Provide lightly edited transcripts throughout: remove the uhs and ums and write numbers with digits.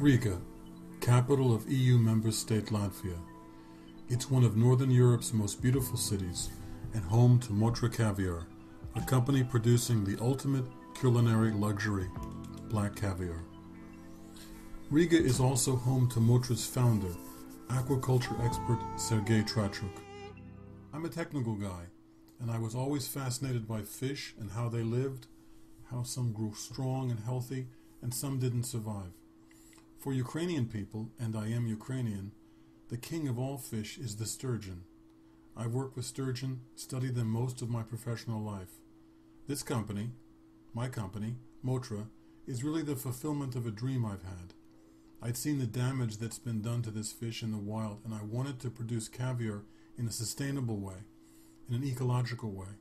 Riga, capital of EU member state Latvia. It's one of Northern Europe's most beautiful cities and home to MOTTRA Caviar, a company producing the ultimate culinary luxury, black caviar. Riga is also home to MOTTRA's founder, aquaculture expert Sergei Trachuk. I'm a technical guy, and I was always fascinated by fish and how they lived, how some grew strong and healthy, and some didn't survive. For Ukrainian people, and I am Ukrainian, the king of all fish is the sturgeon. I've worked with sturgeon, studied them most of my professional life. This company, my company, MOTTRA, is really the fulfillment of a dream I've had. I'd seen the damage that's been done to this fish in the wild, and I wanted to produce caviar in a sustainable way, in an ecological way.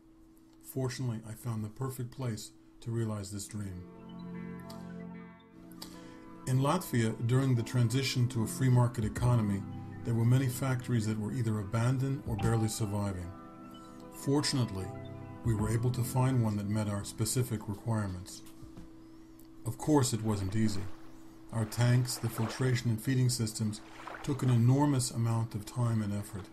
Fortunately, I found the perfect place to realize this dream. In Latvia, during the transition to a free market economy, there were many factories that were either abandoned or barely surviving. Fortunately, we were able to find one that met our specific requirements. Of course, it wasn't easy. Our tanks, the filtration and feeding systems took an enormous amount of time and effort.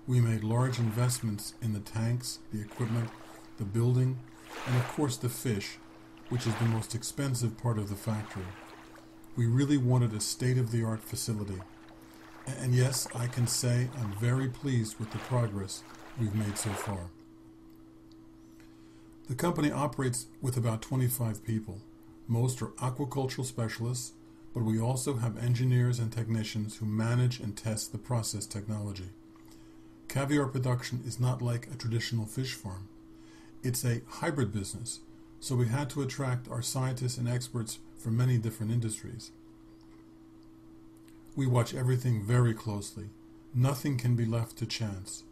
We made large investments in the tanks, the equipment, the building, and of course the fish, which is the most expensive part of the factory. We really wanted a state-of-the-art facility. And yes, I can say I'm very pleased with the progress we've made so far. The company operates with about 25 people. Most are aquacultural specialists, but we also have engineers and technicians who manage and test the process technology. Caviar production is not like a traditional fish farm. It's a hybrid business, so we had to attract our scientists and experts from many different industries. We watch everything very closely. Nothing can be left to chance.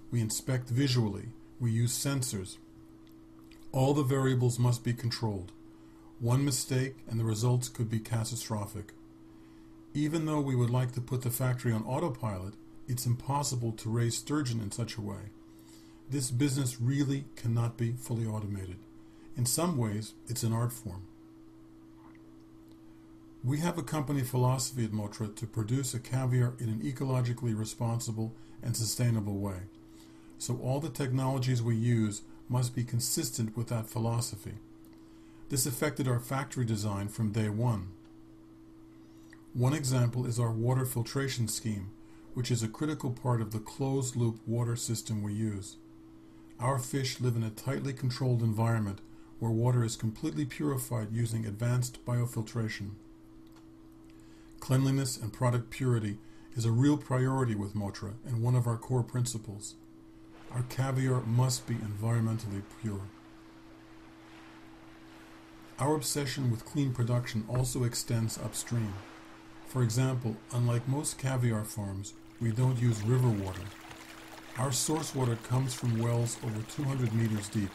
We inspect visually. We use sensors. All the variables must be controlled. One mistake and the results could be catastrophic. Even though we would like to put the factory on autopilot, it's impossible to raise sturgeon in such a way. This business really cannot be fully automated. In some ways, it's an art form. We have a company philosophy at MOTTRA to produce a caviar in an ecologically responsible and sustainable way. So all the technologies we use must be consistent with that philosophy. This affected our factory design from day one. One example is our water filtration scheme, which is a critical part of the closed-loop water system we use. Our fish live in a tightly controlled environment where water is completely purified using advanced biofiltration. Cleanliness and product purity is a real priority with MOTTRA and one of our core principles. Our caviar must be environmentally pure. Our obsession with clean production also extends upstream. For example, unlike most caviar farms, we don't use river water. Our source water comes from wells over 200 meters deep.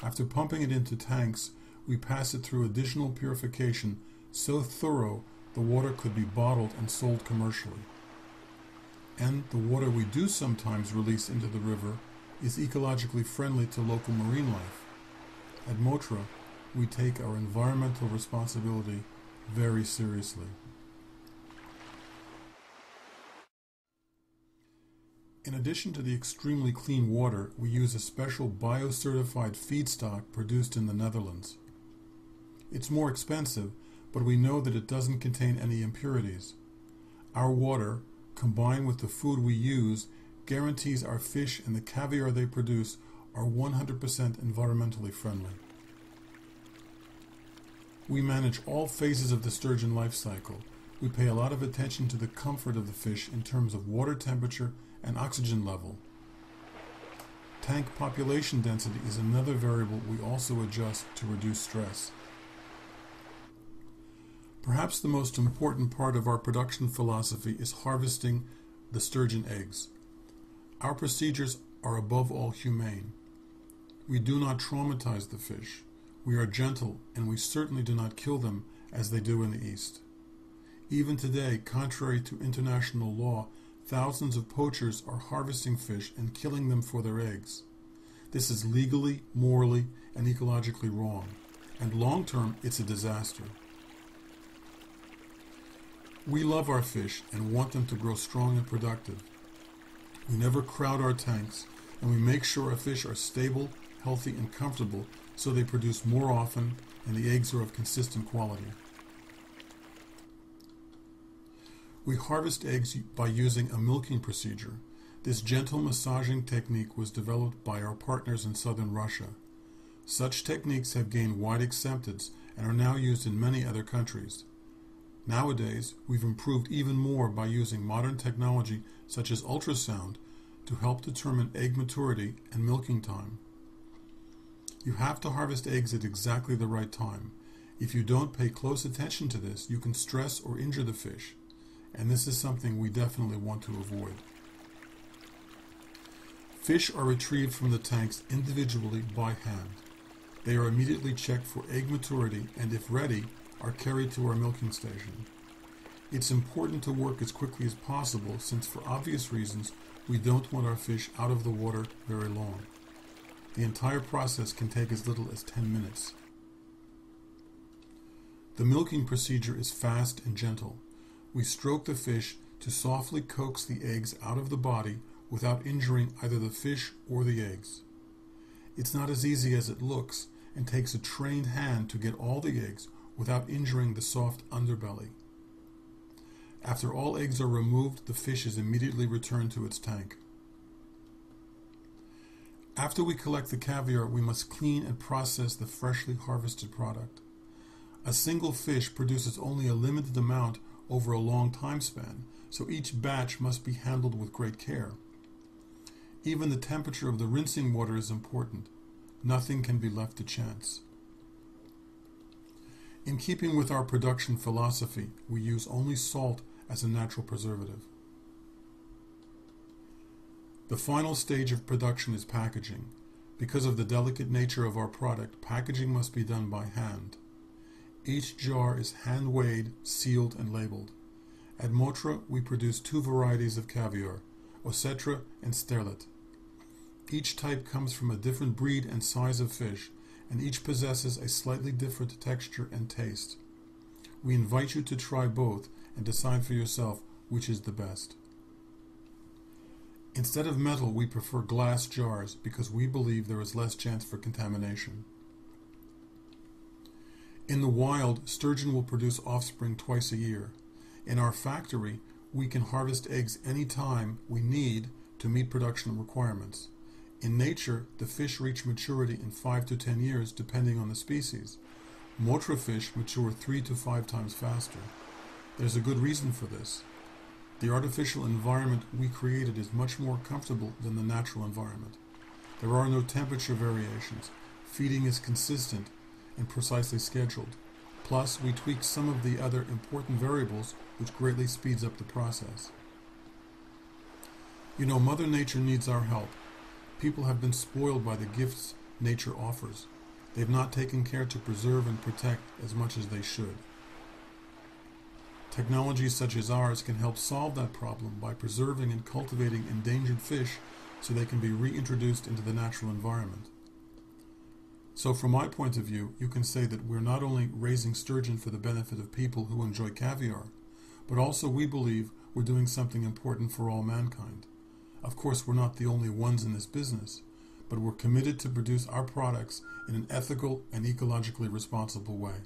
After pumping it into tanks, we pass it through additional purification so thorough the water could be bottled and sold commercially. And the water we do sometimes release into the river is ecologically friendly to local marine life. At MOTTRA, we take our environmental responsibility very seriously. In addition to the extremely clean water, we use a special bio-certified feedstock produced in the Netherlands. It's more expensive, but we know that it doesn't contain any impurities. Our water, combined with the food we use, guarantees our fish and the caviar they produce are 100% environmentally friendly. We manage all phases of the sturgeon life cycle. We pay a lot of attention to the comfort of the fish in terms of water temperature and oxygen level. Tank population density is another variable we also adjust to reduce stress. Perhaps the most important part of our production philosophy is harvesting the sturgeon eggs. Our procedures are above all humane. We do not traumatize the fish. We are gentle, and we certainly do not kill them as they do in the East. Even today, contrary to international law, thousands of poachers are harvesting fish and killing them for their eggs. This is legally, morally, and ecologically wrong, and long-term, it's a disaster. We love our fish and want them to grow strong and productive. We never crowd our tanks, and we make sure our fish are stable, healthy, and comfortable so they produce more often and the eggs are of consistent quality. We harvest eggs by using a milking procedure. This gentle massaging technique was developed by our partners in southern Russia. Such techniques have gained wide acceptance and are now used in many other countries. Nowadays, we've improved even more by using modern technology such as ultrasound to help determine egg maturity and milking time. You have to harvest eggs at exactly the right time. If you don't pay close attention to this, you can stress or injure the fish, and this is something we definitely want to avoid. Fish are retrieved from the tanks individually by hand. They are immediately checked for egg maturity and, if ready, are carried to our milking station. It's important to work as quickly as possible since, for obvious reasons, we don't want our fish out of the water very long. The entire process can take as little as 10 minutes. The milking procedure is fast and gentle. We stroke the fish to softly coax the eggs out of the body without injuring either the fish or the eggs. It's not as easy as it looks and takes a trained hand to get all the eggs without injuring the soft underbelly. After all eggs are removed, the fish is immediately returned to its tank. After we collect the caviar, we must clean and process the freshly harvested product. A single fish produces only a limited amount over a long time span, so each batch must be handled with great care. Even the temperature of the rinsing water is important. Nothing can be left to chance. In keeping with our production philosophy, we use only salt as a natural preservative. The final stage of production is packaging. Because of the delicate nature of our product, packaging must be done by hand. Each jar is hand-weighed, sealed, and labeled. At MOTTRA, we produce two varieties of caviar, Cesarean and Sturgeon. Each type comes from a different breed and size of fish, and each possesses a slightly different texture and taste. We invite you to try both and decide for yourself which is the best. Instead of metal, we prefer glass jars because we believe there is less chance for contamination. In the wild, sturgeon will produce offspring twice a year. In our factory, we can harvest eggs any time we need to meet production requirements. In nature, the fish reach maturity in 5 to 10 years depending on the species. MOTTRA fish mature 3 to 5 times faster. There's a good reason for this. The artificial environment we created is much more comfortable than the natural environment. There are no temperature variations. Feeding is consistent and precisely scheduled. Plus, we tweak some of the other important variables which greatly speeds up the process. You know, Mother Nature needs our help. People have been spoiled by the gifts nature offers. They've not taken care to preserve and protect as much as they should. Technologies such as ours can help solve that problem by preserving and cultivating endangered fish so they can be reintroduced into the natural environment. So from my point of view, you can say that we're not only raising sturgeon for the benefit of people who enjoy caviar, but also we believe we're doing something important for all mankind. Of course, we're not the only ones in this business, but we're committed to produce our products in an ethical and ecologically responsible way.